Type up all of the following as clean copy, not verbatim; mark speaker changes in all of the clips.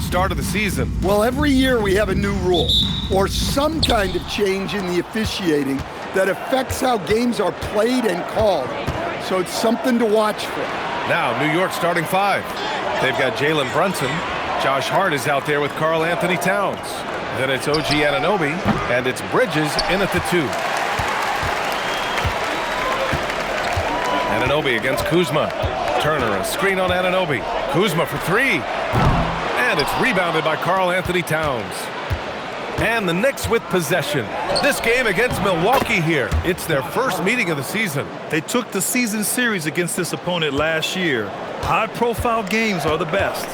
Speaker 1: start of the season.
Speaker 2: Well, every year we have a new rule or some kind of change in the officiating that affects how games are played and called. So it's something to watch for.
Speaker 1: Now, New York starting five. They've got Jalen Brunson. Josh Hart is out there with Karl Anthony Towns. Then it's OG Anunoby, and it's Bridges in at the 2. Anunoby against Kuzma. Turner, a screen on Anunoby. Kuzma for 3. And it's rebounded by Karl Anthony Towns. And the Knicks with possession. This game against Milwaukee here. It's their first meeting of the season.
Speaker 3: They took the season series against this opponent last year. High-profile games are the best.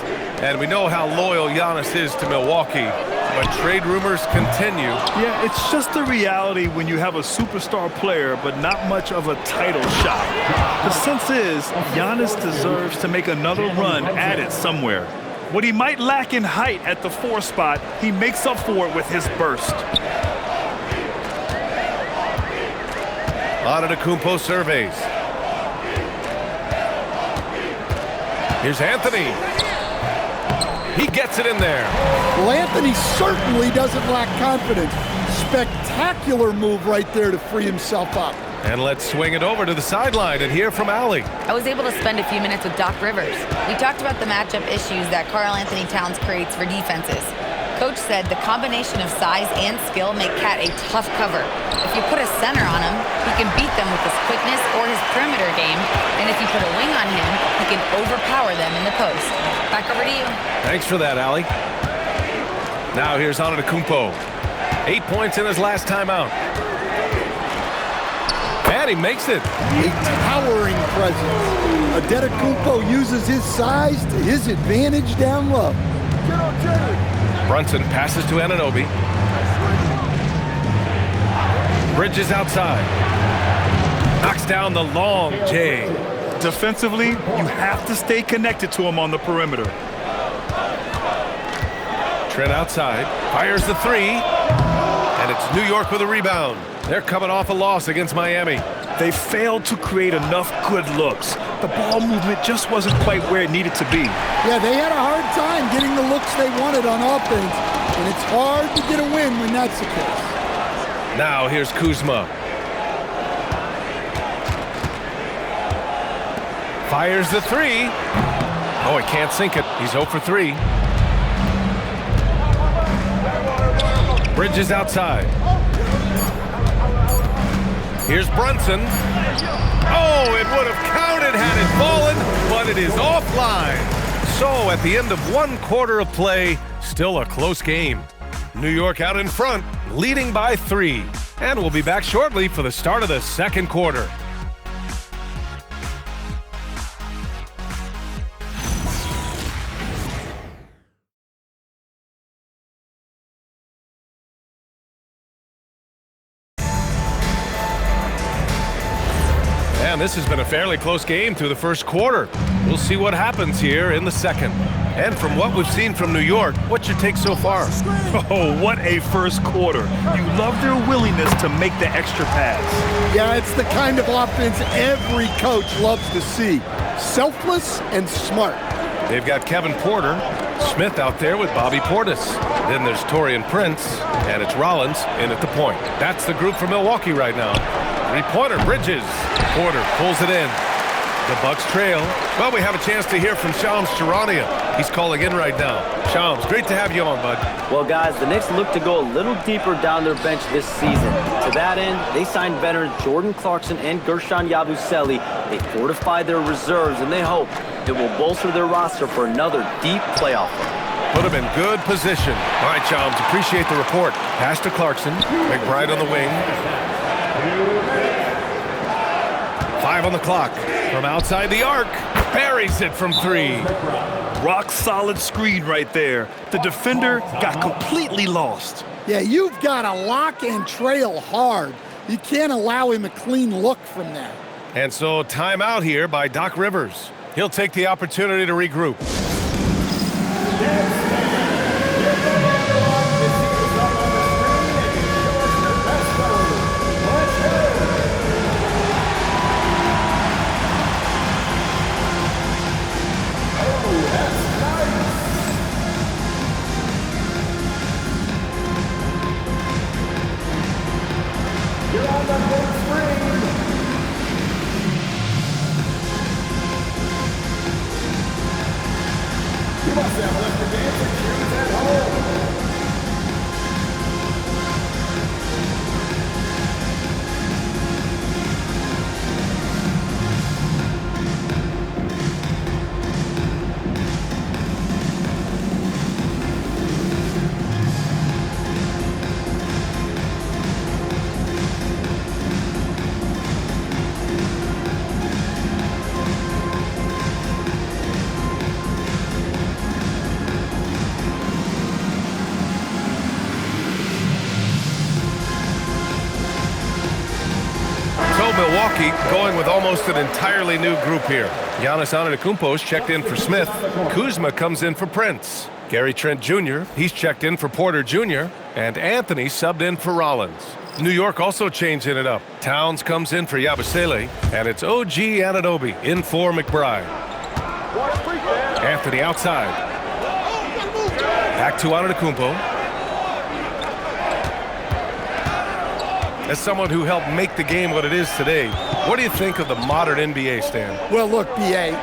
Speaker 1: And we know how loyal Giannis is to Milwaukee, but trade rumors continue.
Speaker 3: Yeah, it's just the reality when you have a superstar player, but not much of a title shot. The sense is, Giannis deserves to make another run at it somewhere. What he might lack in height at the 4 spot, he makes up for it with his burst.
Speaker 1: Antetokounmpo surveys. Here's Anthony. He gets it in there.
Speaker 2: Well, Anthony certainly doesn't lack confidence. Spectacular move right there to free himself up.
Speaker 1: And let's swing it over to the sideline and hear from Allie.
Speaker 4: I was able to spend a few minutes with Doc Rivers. We talked about the matchup issues that Karl Anthony Towns creates for defenses. Coach said the combination of size and skill make Cat a tough cover. If you put a center on him, he can beat them with his quickness or his perimeter game. And if you put a wing on him, he can overpower them in the post. Back over to you.
Speaker 1: Thanks for that, Allie. Now here's Antetokounmpo. 8 points in his last time out. And he makes it.
Speaker 2: A towering presence. Antetokounmpo uses his size to his advantage down low.
Speaker 1: Brunson passes to Anunoby. Bridges outside. Knocks down the long J.
Speaker 3: Defensively, you have to stay connected to him on the perimeter.
Speaker 1: Trent outside. Fires the 3. And it's New York with a rebound. They're coming off a loss against Miami.
Speaker 3: They failed to create enough good looks. The ball movement just wasn't quite where it needed to be.
Speaker 2: Yeah, they had a hard time getting the looks they wanted on offense, and it's hard to get a win when that's the case.
Speaker 1: Now here's Kuzma. Fires the 3. Oh, he can't sink it. He's 0 for 3. Bridges outside. Here's Brunson. Oh, it would have counted had it fallen, but it is offline. So at the end of 1 quarter of play, still a close game. New York out in front, leading by 3. And we'll be back shortly for the start of the second quarter. And this has been a fairly close game through the first quarter. We'll see what happens here in the second. And from what we've seen from New York, what's your take so far?
Speaker 3: Oh, what a first quarter. You love their willingness to make the extra pass.
Speaker 2: Yeah, it's the kind of offense every coach loves to see. Selfless and smart.
Speaker 1: They've got Kevin Porter, Smith out there with Bobby Portis. Then there's Taurean Prince, and it's Rollins in at the point. That's the group for Milwaukee right now. Three-pointer, Bridges. Porter pulls it in. The Bucks trail. Well, we have a chance to hear from Shams Charania. He's calling in right now. Shams, great to have you on, bud.
Speaker 5: Well, guys, the Knicks look to go a little deeper down their bench this season. To that end, they signed veterans Jordan Clarkson and Gershon Yabusele. They fortified their reserves, and they hope it will bolster their roster for another deep playoff run.
Speaker 1: Put him in good position. All right, Shams, appreciate the report. Pass to Clarkson. McBride on the wing. 5 on the clock. From outside the arc, buries it from 3.
Speaker 3: Rock solid screen right there. The defender got completely lost.
Speaker 2: Yeah, you've got to lock and trail hard. You can't allow him a clean look from that.
Speaker 1: And so timeout here by Doc Rivers. He'll take the opportunity to regroup. Milwaukee going with almost an entirely new group here. Giannis Antetokounmpo's checked in for Smith. Kuzma comes in for Prince. Gary Trent Jr., he's checked in for Porter Jr. And Anthony subbed in for Rollins. New York also changing it up. Towns comes in for Yabusele, and it's OG Anunoby in for McBride. Anthony outside. Back to Antetokounmpo. As someone who helped make the game what it is today, what do you think of the modern NBA, Stan?
Speaker 2: Well, look, B.A.,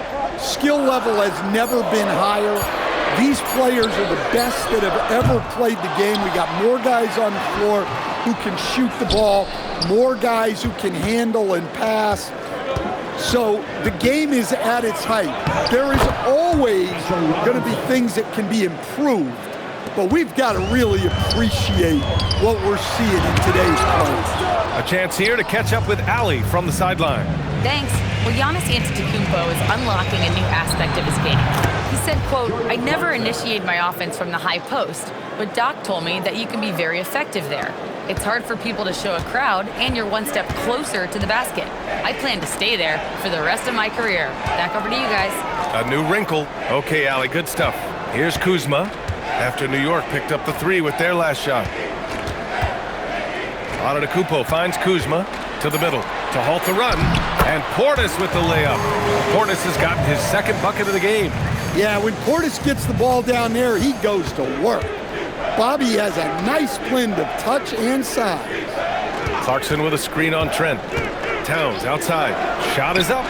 Speaker 2: skill level has never been higher. These players are the best that have ever played the game. We got more guys on the floor who can shoot the ball, more guys who can handle and pass. So the game is at its height. There is always going to be things that can be improved, but we've got to really appreciate what we're seeing in today's play.
Speaker 1: A chance here to catch up with Allie from the sideline.
Speaker 4: Thanks. Well, Giannis Antetokounmpo is unlocking a new aspect of his game. He said, quote, "I never initiate my offense from the high post, but Doc told me that you can be very effective there. It's hard for people to show a crowd, and you're one step closer to the basket. I plan to stay there for the rest of my career." Back over to you guys.
Speaker 1: A new wrinkle. Okay, Allie, good stuff. Here's Kuzma after New York picked up the three with their last shot. Antetokounmpo finds Kuzma to the middle to halt the run, and Portis with the layup. Portis has gotten his second bucket of the game.
Speaker 2: Yeah, when Portis gets the ball down there, he goes to work. Bobby has a nice blend of touch and size.
Speaker 1: Clarkson with a screen on Trent. Towns outside. Shot is up.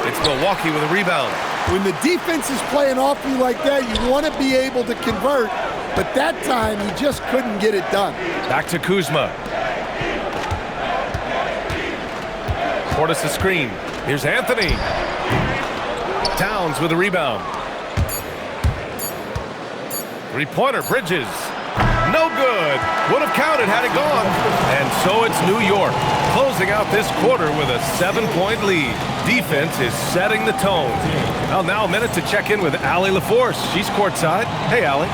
Speaker 1: It's Milwaukee with a rebound.
Speaker 2: When the defense is playing off you like that, you want to be able to convert, but that time he just couldn't get it done.
Speaker 1: Back to Kuzma. Portis a screen. Here's Anthony. Towns with a rebound. Three-pointer, Bridges. No good. Would have counted had it gone. And so it's New York closing out this quarter with a 7-point lead. Defense is setting the tone. Well, now a minute to check in with Allie LaForce. She's courtside. Hey, Allie.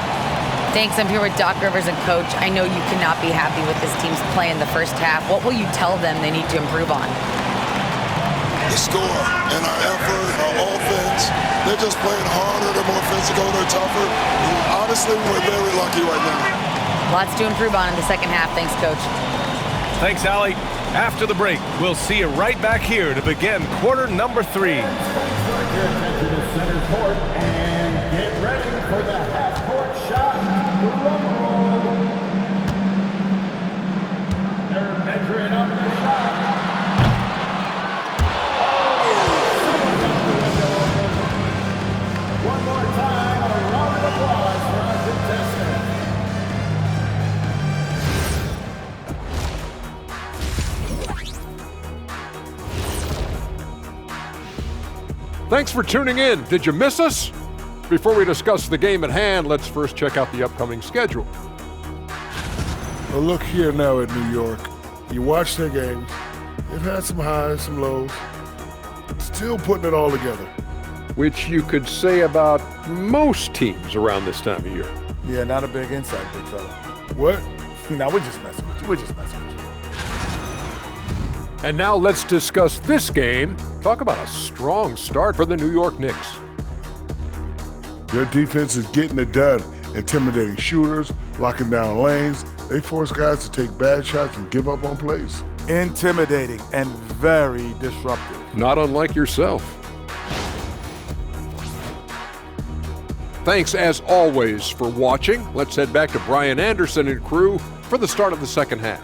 Speaker 4: Thanks. I'm here with Doc Rivers and Coach. I know you cannot be happy with this team's play in the first half. What will you tell them they need to improve on?
Speaker 6: The score and our effort, our offense. They're just playing harder, they're more physical, they're tougher. Honestly, we're very lucky right now.
Speaker 4: Lots to improve on in the second half. Thanks, Coach.
Speaker 1: Thanks, Allie. After the break, we'll see you right back here to begin quarter number 3.
Speaker 7: Here to the center court and get ready for the half-court shot. They're measuring up the shot. One more time, a round of applause for our contestants.
Speaker 8: Thanks for tuning in. Did you miss us? Before we discuss the game at hand, let's first check out the upcoming schedule.
Speaker 6: Well, look here now at New York. You watch their games. They've had some highs, some lows. Still putting it all together.
Speaker 8: Which you could say about most teams around this time of year.
Speaker 9: Yeah, not a big insight, big fella.
Speaker 6: What?
Speaker 9: No, we're just messing with you. We're just messing with you.
Speaker 8: And now let's discuss this game. Talk about a strong start for the New York Knicks.
Speaker 6: Their defense is getting it done, intimidating shooters, locking down lanes. They force guys to take bad shots and give up on plays.
Speaker 9: Intimidating and very disruptive.
Speaker 8: Not unlike yourself. Thanks as always for watching. Let's head back to Brian Anderson and crew for the start of the second half.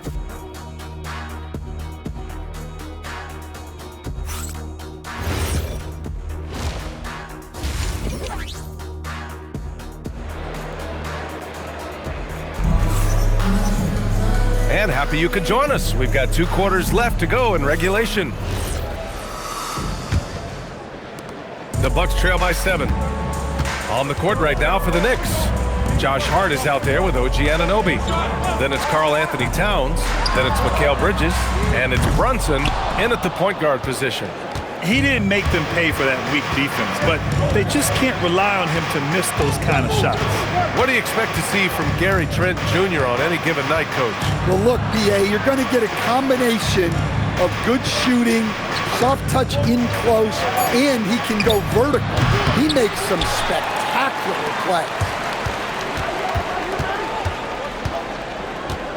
Speaker 1: And happy you could join us. We've got 2 quarters left to go in regulation. The Bucks trail by 7. On the court right now for the Knicks. Josh Hart is out there with OG Anunoby. Then it's Karl Anthony Towns. Then it's Mikal Bridges. And it's Brunson in at the point guard position.
Speaker 3: He didn't make them pay for that weak defense, but they just can't rely on him to miss those kind of shots.
Speaker 1: What do you expect to see from Gary Trent Jr. on any given night, Coach?
Speaker 2: Well, look, B.A., you're going to get a combination of good shooting, soft touch in close, and he can go vertical. He makes some spectacular plays.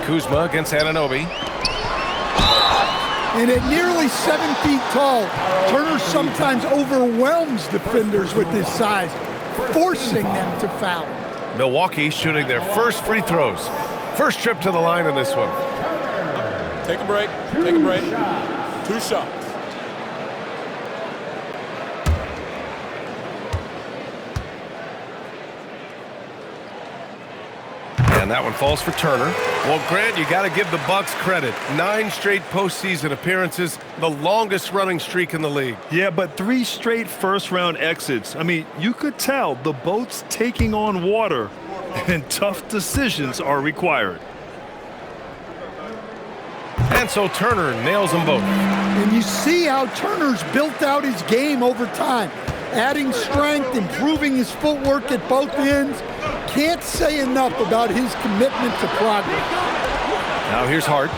Speaker 1: Kuzma against Anunoby.
Speaker 2: And at nearly 7 feet tall, Turner sometimes overwhelms defenders with his size, forcing them to foul.
Speaker 1: Milwaukee shooting their first free throws. First trip to the line in this one.
Speaker 8: Take a break. Take a break. 2 shots.
Speaker 1: And that one falls for Turner. Well, Grant, you got to give the Bucks credit. 9 straight postseason appearances, the longest running streak in the league.
Speaker 3: Yeah, but 3 straight first-round exits. I mean, you could tell the boat's taking on water, and tough decisions are required.
Speaker 1: And so Turner nails them both.
Speaker 2: And you see how Turner's built out his game over time, adding strength, improving his footwork at both ends. Can't say enough about his commitment to progress.
Speaker 1: Now here's Hart.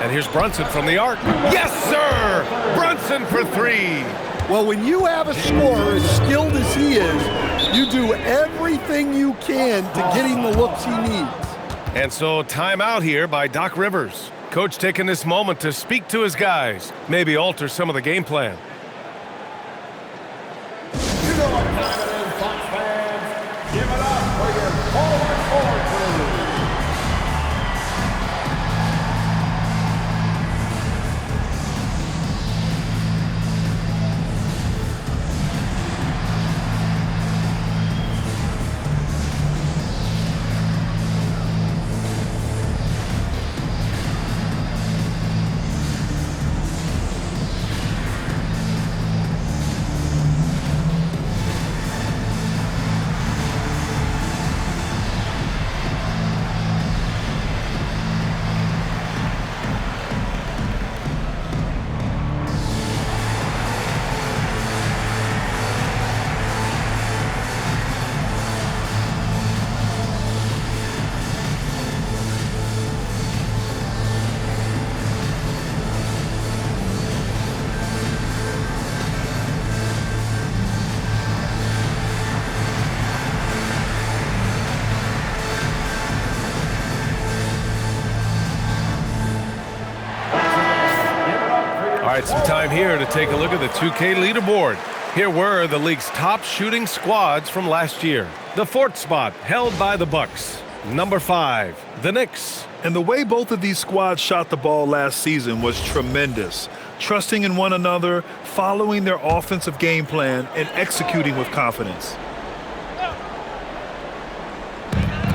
Speaker 1: And here's Brunson from the arc. Yes, sir! Brunson for 3.
Speaker 2: Well, when you have a scorer as skilled as he is, you do everything you can to get him the looks he needs.
Speaker 1: And so timeout here by Doc Rivers. Coach taking this moment to speak to his guys, maybe alter some of the game plan.
Speaker 7: You know what time it is, Bucks fans. Give it up for your forward crew.
Speaker 1: All right, some time here to take a look at the 2K leaderboard. Here were the league's top shooting squads from last year. The 4th spot held by the Bucks. Number 5, the Knicks.
Speaker 3: And the way both of these squads shot the ball last season was tremendous. Trusting in one another, following their offensive game plan, and executing with confidence.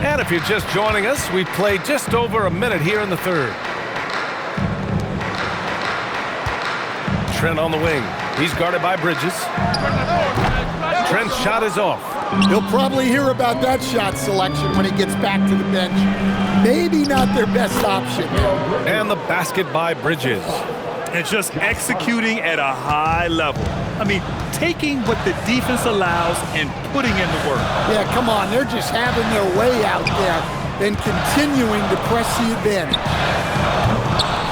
Speaker 1: And if you're just joining us, we've played just over a minute here in the 3rd. Trent on the wing. He's guarded by Bridges. Trent's shot is off.
Speaker 2: He'll probably hear about that shot selection when he gets back to the bench. Maybe not their best option.
Speaker 1: And the basket by Bridges.
Speaker 3: And just executing at a high level. I mean, taking what the defense allows and putting in the work.
Speaker 2: Yeah, come on. They're just having their way out there and continuing to press the advantage.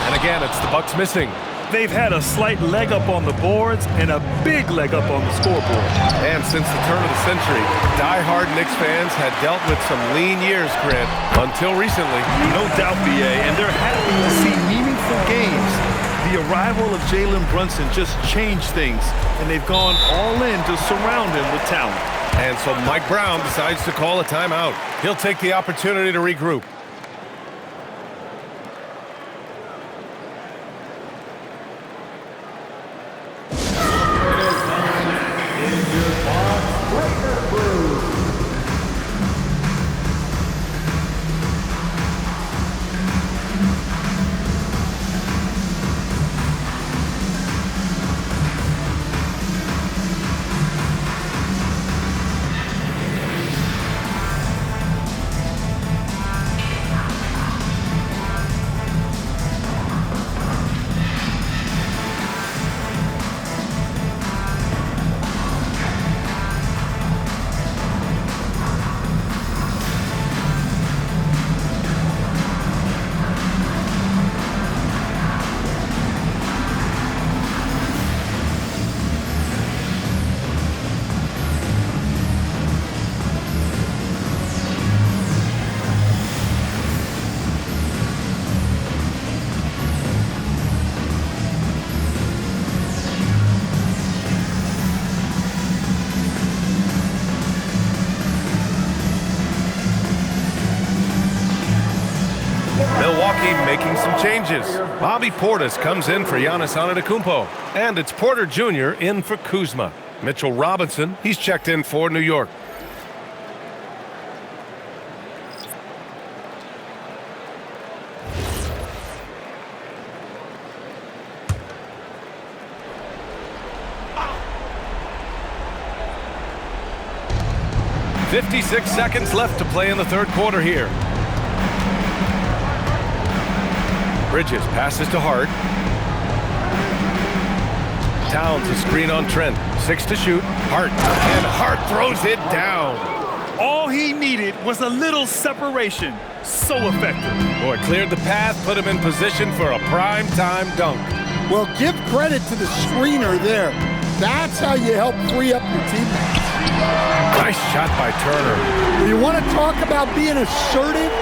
Speaker 1: And again, it's the Bucks missing.
Speaker 3: They've had a slight leg up on the boards and a big leg up on the scoreboard.
Speaker 1: And since the turn of the century, die-hard Knicks fans had dealt with some lean years, Grant, until recently.
Speaker 3: No doubt, BA, and they're happy to see meaningful games. The arrival of Jalen Brunson just changed things, and they've gone all in to surround him with talent.
Speaker 1: And so Mike Brown decides to call a timeout. He'll take the opportunity to regroup. team making some changes. Bobby Portis comes in for Giannis Antetokounmpo. And it's Porter Jr. in for Kuzma. Mitchell Robinson, he's checked in for New York. "56 seconds left to play in the third quarter here. Bridges passes to Hart. Towns a screen on Trent. 6 to shoot. Hart. And Hart throws it down.
Speaker 3: All he needed was a little separation. So effective.
Speaker 1: Boy, cleared the path, put him in position for a prime-time dunk.
Speaker 2: Well, give credit to the screener there. That's how you help free up your teammates.
Speaker 1: Nice shot by Turner.
Speaker 2: You want to talk about being assertive?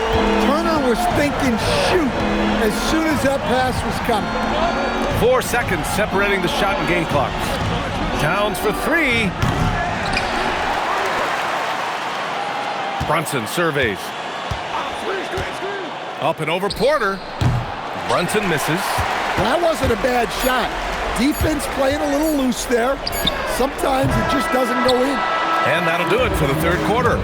Speaker 2: Turner was thinking shoot as soon as that pass was coming.
Speaker 1: 4 seconds separating the shot and game clocks. Towns for 3. Brunson surveys. Up and over Porter. Brunson misses.
Speaker 2: That wasn't a bad shot. Defense playing a little loose there. Sometimes it just doesn't go in.
Speaker 1: And that'll do it for the third quarter.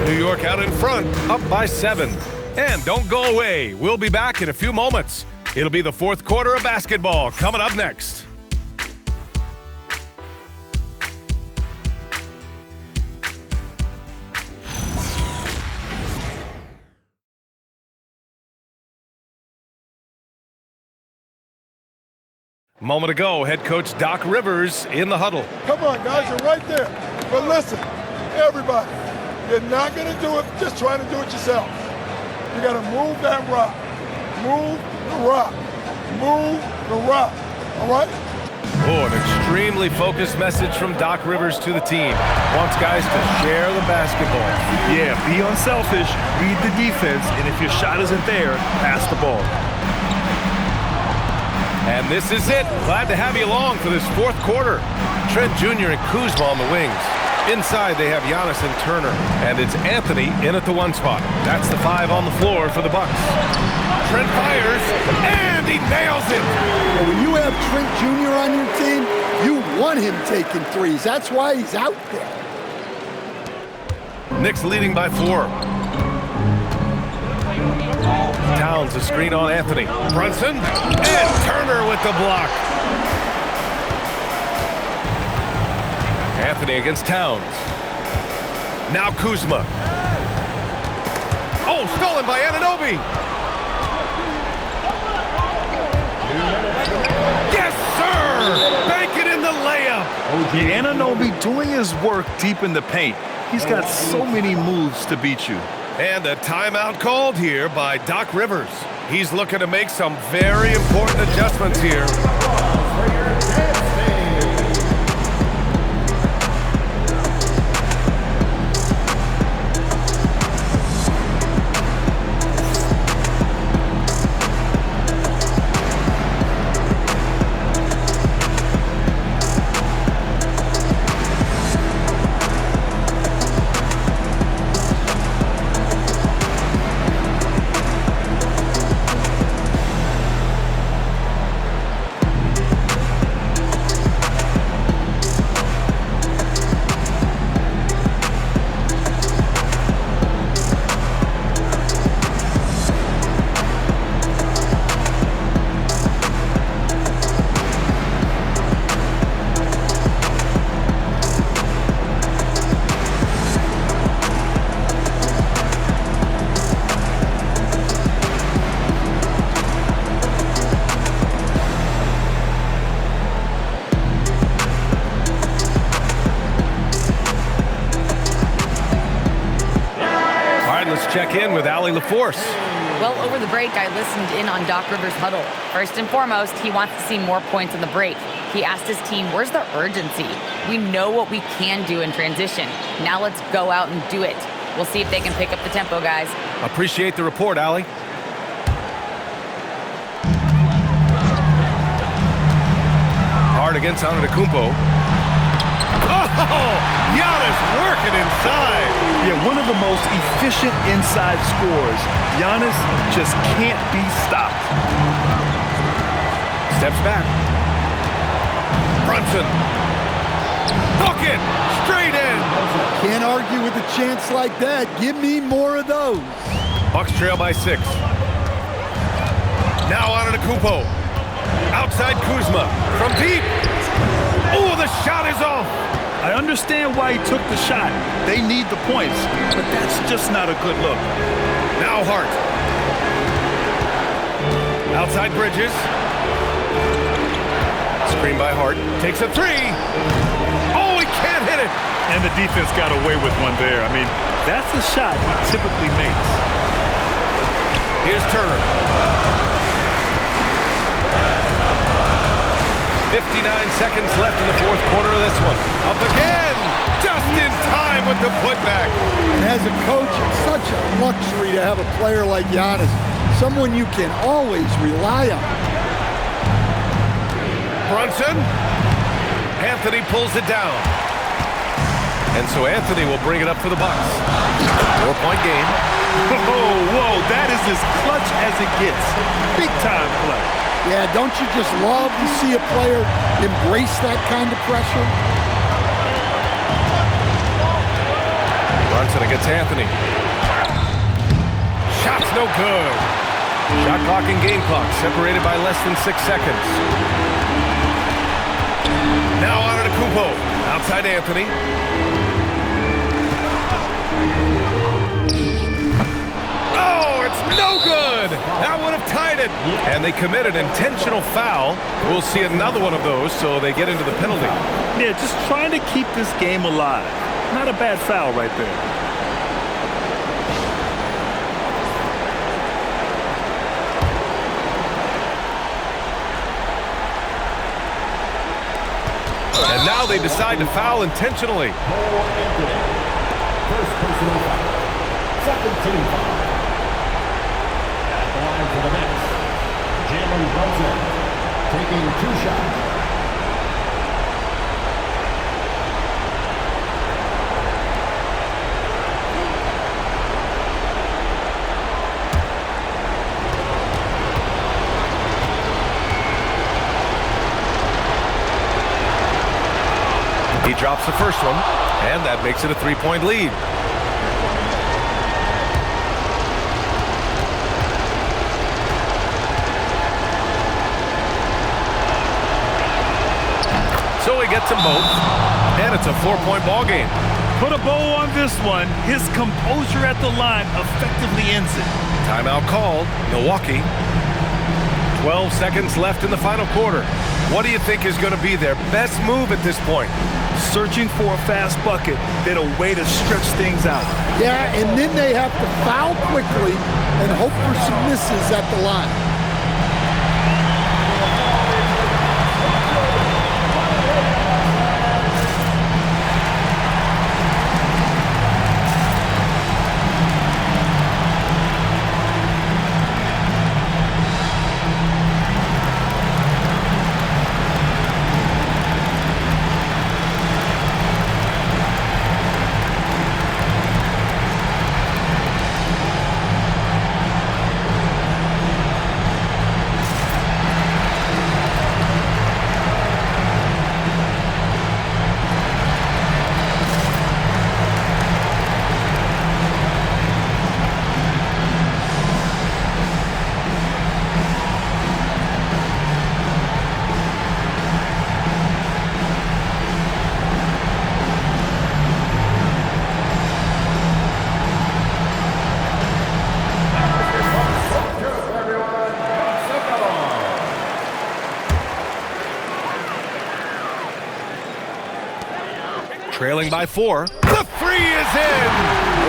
Speaker 1: New York out in front, up by 7. And don't go away. We'll be back in a few moments. It'll be the fourth quarter of basketball coming up next. A moment ago, head coach Doc Rivers in the huddle.
Speaker 6: Come on, guys, you're right there. But listen, everybody, you're not going to do it just trying to do it yourself. You got to move that rock. Move the rock. Move the rock. All right?
Speaker 1: Oh, an extremely focused message from Doc Rivers to the team. Wants guys to share the basketball.
Speaker 3: Yeah, be unselfish, read the defense, and if your shot isn't there, pass the ball.
Speaker 1: And this is it. Glad to have you along for this fourth quarter. Trent Jr. and Kuzma on the wings. Inside, they have Giannis and Turner. And it's Anthony in at the 1 spot. That's the 5 on the floor for the Bucks. Trent fires, and he nails it.
Speaker 2: Well, when you have Trent Jr. on your team, you want him taking threes. That's why he's out there.
Speaker 1: Knicks leading by 4. Towns a screen on Anthony. Brunson and Turner with the block. Anthony against Towns. Now Kuzma. Oh, stolen by Anunoby. Yes, sir! Bank it in the layup.
Speaker 3: Yeah, Anunoby doing his work deep in the paint. He's got so many moves to beat you.
Speaker 1: And a timeout called here by Doc Rivers. He's looking to make some very important adjustments here. Check in with Allie LaForce.
Speaker 4: Well, over the break, I listened in on Doc Rivers' huddle. First and foremost, he wants to see more points in the break. He asked his team, where's the urgency? We know what we can do in transition. Now let's go out and do it. We'll see if they can pick up the tempo, guys.
Speaker 1: Appreciate the report, Allie. Hard against Antetokounmpo. Oh, Giannis working inside.
Speaker 3: Yeah, one of the most most efficient inside scorers. Giannis just can't be stopped.
Speaker 1: Steps back. Brunson. Hook it. Straight in.
Speaker 2: Can't argue with a chance like that. Give me more of those.
Speaker 1: Bucks trail by 6. Now on to Kupo. Outside Kuzma. From deep. Oh, the shot is off.
Speaker 3: I understand why he took the shot. They need the points, but that's just not a good look.
Speaker 1: Now Hart. Outside Bridges. Screen by Hart. Takes a 3. Oh, he can't hit it.
Speaker 3: And the defense got away with one there. I mean, that's a shot he typically makes.
Speaker 1: Here's Turner. 59 seconds left in the fourth quarter of this one. Up again! Just in time with the putback.
Speaker 2: And as a coach, it's such a luxury to have a player like Giannis. Someone you can always rely on.
Speaker 1: Brunson. Anthony pulls it down. And so Anthony will bring it up for the Bucks. 4-point game.
Speaker 3: Whoa, that is as clutch as it gets. Big time play.
Speaker 2: Yeah, don't you just love to see a player embrace that kind of pressure?
Speaker 1: Brunson against Anthony. Shot's no good. Shot clock and game clock separated by less than 6 seconds. Now on to Kupo. Outside Anthony. Oh, it's no good. That would have tied it. And they committed intentional foul. We'll see another one of those, so they get into the penalty.
Speaker 3: Yeah, just trying to keep this game alive. Not a bad foul right there.
Speaker 1: And now they decide to foul intentionally.
Speaker 7: First personal foul. Second team foul. At the line for the Knicks, Jalen Brunson taking 2 shots.
Speaker 1: He drops the first one, and that makes it a 3-point lead. So he gets them both, and it's a 4-point ball game.
Speaker 3: Put a bow on this one. His composure at the line effectively ends it.
Speaker 1: Timeout called, Milwaukee. 12 seconds left in the final quarter. What do you think is going to be their best move at this point?
Speaker 3: Searching for a fast bucket, then a way to stretch things out.
Speaker 2: Yeah, and then they have to foul quickly and hope for some misses at the line.
Speaker 1: Trailing by 4. The 3 is in!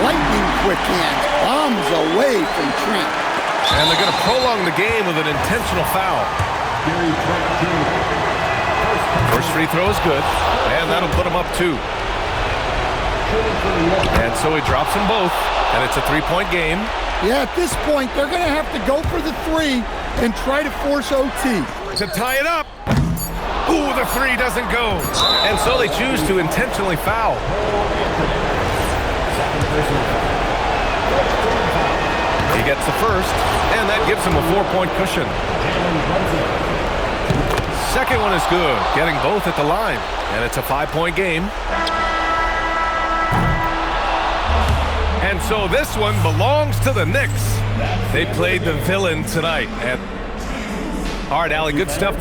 Speaker 2: Lightning quick hands, bombs away from Trent.
Speaker 1: And they're going to prolong the game with an intentional foul. First free throw is good, and that'll put him up 2. And so he drops them both, and it's a 3-point game.
Speaker 2: Yeah, at this point, they're going to have to go for the 3 and try to force OT.
Speaker 1: To tie it up. Ooh, the 3 doesn't go. And so they choose to intentionally foul. He gets the first, and that gives him a 4-point cushion. Second one is good, getting both at the line, and it's a 5-point game. And so this one belongs to the Knicks. They played the villain tonight. All right, Allie, good stuff.